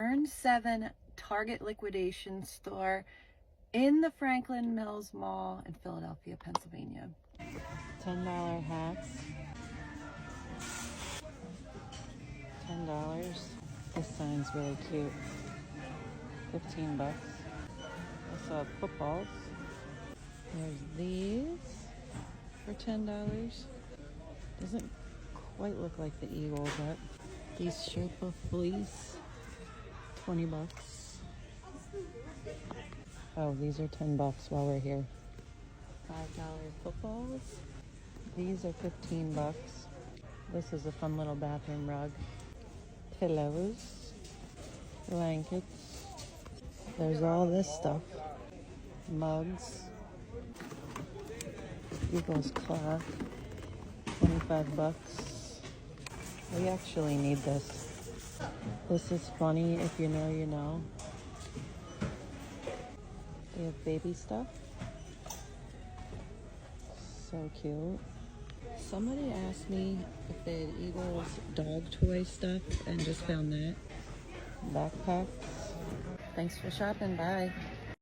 Turn7 Target liquidation store in the Franklin Mills Mall in Philadelphia, Pennsylvania. $10 hats. $10. This sign's really cute. 15 bucks. I saw footballs. There's these for $10. Doesn't quite look like the eagle, but these Sherpa fleece, 20 bucks. Oh, these are 10 bucks while we're here. $5 footballs. These are 15 bucks. This is a fun little bathroom rug. Pillows, blankets. There's all this stuff. Mugs. Eagles cloth, 25 bucks. We actually need this. This is funny. If you know, you know. They have baby stuff. So cute. Somebody asked me if they had Eagles dog toy stuff and just found that. Backpacks. Thanks for shopping. Bye.